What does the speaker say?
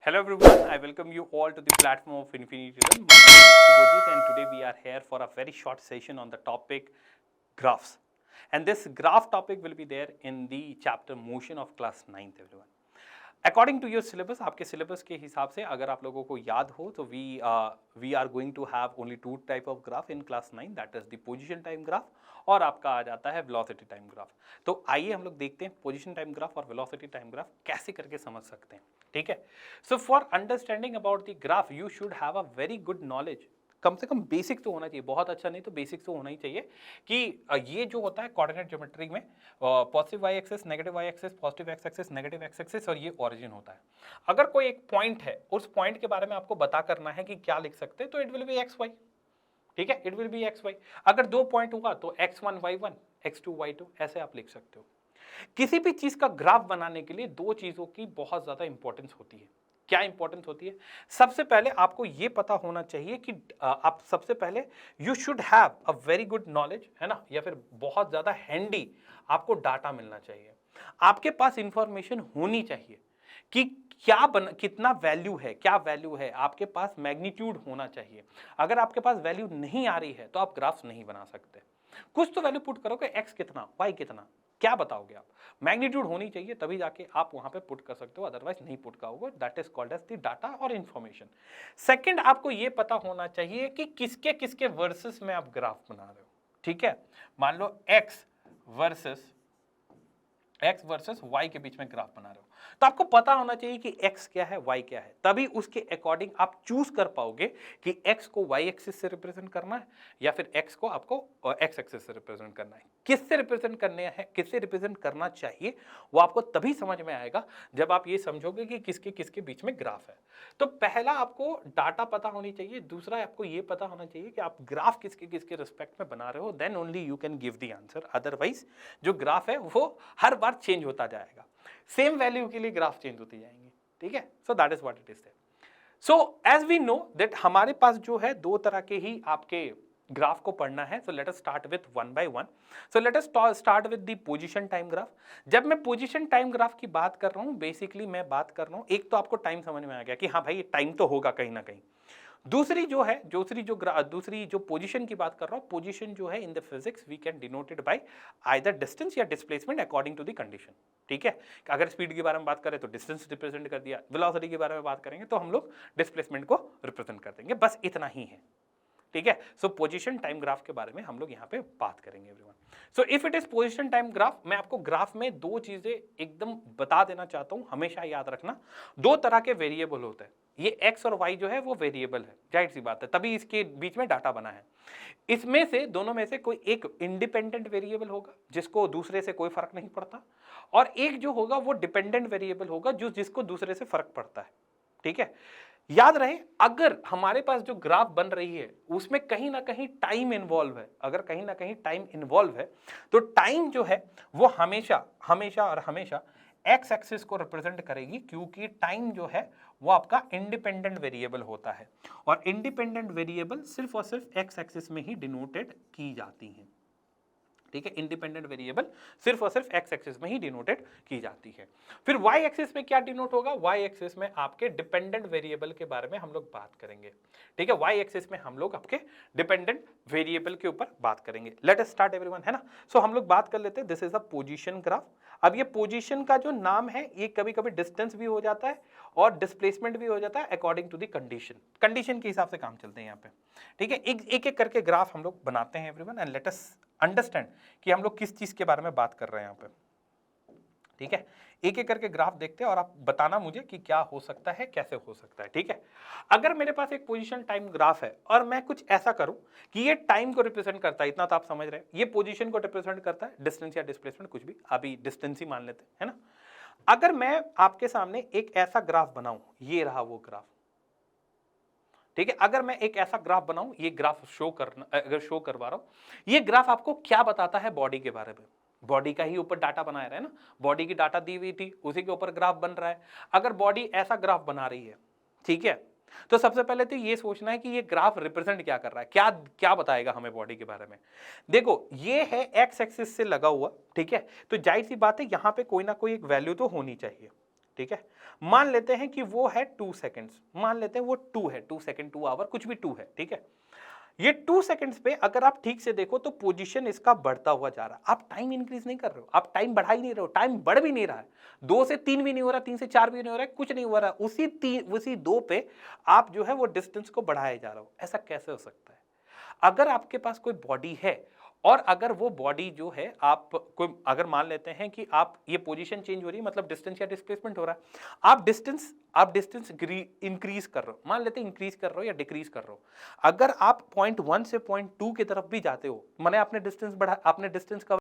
Hello everyone, I welcome you all to the platform of Infinity Rhythm. My name is Subhojit and today we are here for a very short session on the topic graphs. And this graph topic will be there in the chapter motion of class 9th everyone. According to your syllabus, आपके syllabus के हिसाब से अगर आप लोगों को याद हो तो we are going to have only two type of graph in class 9, that is the position time graph और आपका आ जाता है velocity time graph. तो आइए हम लोग देखते हैं position time graph और velocity time graph कैसे करके समझ सकते हैं, ठीक है. So for understanding about the graph, you should have a very good knowledge. कम से कम बेसिक तो होना चाहिए, बहुत अच्छा नहीं तो बेसिक तो होना ही चाहिए कि ये जो होता है कोऑर्डिनेट ज्योमेट्री में positive Y axis, negative Y axis, positive X axis, negative X axis और ये ओरिजिन होता है. अगर कोई एक पॉइंट है, उस पॉइंट के बारे में आपको बता करना है कि क्या लिख सकते हैं, तो it will be X Y, ठीक है, it will be X Y. अगर दो पॉइंट होगा तो x1 y1, x2 y2 ऐसे आप लिख सकते हो. किसी भी चीज का ग्राफ बनाने के लिए दो चीजों की बहुत ज्यादा इंपॉर्टेंस होती है. क्या इंपॉर्टेंस होती है? सबसे पहले आपको यह पता होना चाहिए कि आप सबसे पहले you should have a very good knowledge, है ना, या फिर बहुत ज्यादा हैंडी आपको डाटा मिलना चाहिए. आपके पास इंफॉर्मेशन होनी चाहिए कि कितना वैल्यू है, क्या वैल्यू है, आपके पास मैग्नीट्यूड होना चाहिए. अगर आपके पास वैल्यू नहीं आ रही है तो आप ग्राफ्स नहीं बना सकते. कुछ तो वैल्यू पुट करोगे, एक्स कितना, वाई कितना, क्या बताओगे आप? मैग्नीट्यूड होनी चाहिए तभी जाके आप वहां पे पुट कर सकते हो, अदरवाइज नहीं पुट करोगे. That is called as the data और इंफॉर्मेशन. सेकंड, आपको ये पता होना चाहिए कि किसके किसके वर्सेस में आप ग्राफ बना रहे हो, ठीक है. मान लो एक्स वर्सेस वाई के बीच में ग्राफ बना रहे हो, तो आपको पता होना चाहिए कि x क्या है, y क्या है. तभी उसके अकॉर्डिंग आप चूज कर पाओगे कि x को y एक्सिस से रिप्रेजेंट करना है या फिर x को आपको x एक्सिस से रिप्रेजेंट करना है. किससे रिप्रेजेंट करने है, किससे रिप्रेजेंट करना चाहिए, वो आपको तभी समझ में आएगा जब आप ये समझोगे कि किसके किसके बीच में ग्राफ है. तो पहला आपको डाटा पता होनी चाहिए. दूसरा आपको ये पता होना चाहिए कि आप ग्राफ किसके किसके रिस्पेक्ट में बना रहे हो. Then only you can give the answer. Otherwise जो ग्राफ है वो हर बार चेंज होता जाएगा. सेम वैल्यू के लिए ग्राफ चेंज होती जाएंगे, ठीक है. So that is what it is. So as we know that हमारे पास जो है दो तरह के ही आपके ग्राफ को पढ़ना है. So let us start with one by one. So let us start with the position time graph. जब मैं पोजीशन टाइम ग्राफ की बात कर रहा हूं, बेसिकली मैं बात कर रहा हूं, एक तो आपको टाइम समझ में आ गया कि हाँ भाई टाइम तो होगा कहीं ना कहीं. दूसरी जो पोजीशन की बात कर रहा हूं, पोजीशन जो है in the physics we can denoted by either distance या displacement according to the condition, ठीक है. अगर स्पीड के बारे में बात करें तो डिस्टेंस रिप्रेजेंट कर दिया, वेलोसिटी के बारे में बात करेंगे तो हम लोग डिस्प्लेसमेंट को रिप्रेजेंट कर देंगे. बस इतना ही है, ठीक है. सो पोजीशन टाइम ग्राफ के बारे में हम लोग यहाँ पे बात करेंगे everyone. So if it is position time graph, मैं आपको ग्राफ में दो चीजें एकदम बता देना चाहता हूं, हमेशा याद रखना. दो तरह के वेरिएबल होते हैं. ये x और y जो है वो वेरिएबल है, जाहिर सी बात है, तभी इसके बीच में डाटा बना है. इसमें से दोनों में से कोई एक इंडिपेंडेंट वेरिएबल होगा जिसको दूसरे से कोई फर्क नहीं पड़ता, और एक जो होगा वो डिपेंडेंट वेरिएबल होगा जो जिसको दूसरे से फर्क पड़ता है, ठीक है. याद रहे, अगर हमारे पास जो ग्राफ बन रही है उसमें कहीं ना कहीं टाइम इन्वॉल्व है, अगर कहीं ना कहीं टाइम इन्वॉल्व है तो टाइम जो है वो हमेशा हमेशा और हमेशा एक्स एक्सिस को रिप्रेजेंट करेगी, क्योंकि टाइम जो है वो आपका इंडिपेंडेंट वेरिएबल होता है और इंडिपेंडेंट वेरिएबल सिर्फ और सिर्फ एक्स एक्सिस में ही डिनोटेड की जाती है, ठीक है. इंडिपेंडेंट वेरिएबल सिर्फ और सिर्फ एक्स एक्सिस में ही डिनोटेड की जाती है. फिर वाई एक्सिस में क्या डिनोट होगा? वाई एक्सिस में आपके डिपेंडेंट वेरिएबल के बारे में हम लोग बात करेंगे, ठीक है. वाई एक्सिस में हम लोग आपके डिपेंडेंट वेरिएबल के ऊपर बात करेंगे. लेट अस स्टार्ट एवरीवन, है ना. सो हम लोग बात कर लेते हैं. This is a position graph. अब ये पोजीशन का जो नाम है ये कभी कभी डिस्टेंस भी हो जाता है और डिस्प्लेसमेंट भी हो जाता है according to the condition. Condition के हिसाब से काम चलते हैं यहाँ पे, ठीक है. एक एक करके ग्राफ हम लोग बनाते हैं everyone and let us understand कि हम लोग किस चीज के बारे में बात कर रहे हैं यहाँ पे, ठीक है. एक एक करके ग्राफ देखते हैं और आप बताना मुझे कि क्या हो सकता है, कैसे हो सकता है, ठीक है. अगर मेरे पास एक पोजीशन टाइम ग्राफ है और मैं कुछ ऐसा करूं कि ये टाइम को रिप्रेजेंट करता है, इतना तो आप समझ रहे हैं, ये पोजीशन को रिप्रेजेंट करता है, डिस्टेंस या डिस्प्लेसमेंट कुछ भी, अभी डिस्टेंस ही मान लेते हैं, है ना. अगर मैं आपके सामने एक ऐसा ग्राफ बनाऊं, ये रहा वो ग्राफ, ठीक है. अगर मैं एक ऐसा ग्राफ बनाऊं, ये ग्राफ अगर शो करवा रहा हूं, ये ग्राफ आपको क्या बताता है बॉडी के बारे में? बॉडी का ही ऊपर डाटा बनाया रहा है ना, बॉडी की डाटा दी हुई थी, उसी के ऊपर ग्राफ बन रहा है. अगर बॉडी ऐसा ग्राफ बना रही है, ठीक है, तो सबसे पहले तो ये सोचना है कि ये ग्राफ रिप्रेजेंट क्या कर रहा है, क्या क्या बताएगा हमें बॉडी के बारे में. देखो ये है एक्स एक्सिस से लगा हुआ, ठीक है. तो जाहिर सी बात है यहां पे कोई ना कोई एक वैल्यू तो होनी चाहिए, ठीक है, मान लेते हैं कि वो है 2 सेकंड्स, मान लेते हैं वो 2 है, 2 सेकंड 2 आवर कुछ भी 2 है, ठीक है। ये 2 सेकंड्स पे अगर आप ठीक से देखो तो पोजीशन इसका बढ़ता हुआ जा रहा है। आप टाइम इंक्रीज नहीं कर रहे हो, आप टाइम बढ़ा ही नहीं रहे हो, टाइम बढ़ भी नहीं रहा है। 2 से 3 भी नहीं हो रहा, 3 से 4 भी नहीं हो रहा है, कुछ नहीं हो रहा, उसी 2 पे आप जो है वो डिस्टेंस को बढ़ाए जा रहे हो। ऐसा कैसे हो सकता है? अगर आपके पास कोई बॉडी है और अगर वो बॉडी जो है आप कोई अगर मान लेते हैं कि आप ये पोजीशन चेंज हो रही है मतलब डिस्टेंस या डिस्प्लेसमेंट हो रहा है, आप डिस्टेंस इंक्रीज कर रहे हो, मान लेते हैं इंक्रीज कर रहे हो या डिक्रीज कर रहे हो। अगर आप पॉइंट 1 से पॉइंट 2 की तरफ भी जाते हो, माने आपने डिस्टेंस बढ़ा, आपने डिस्टेंस का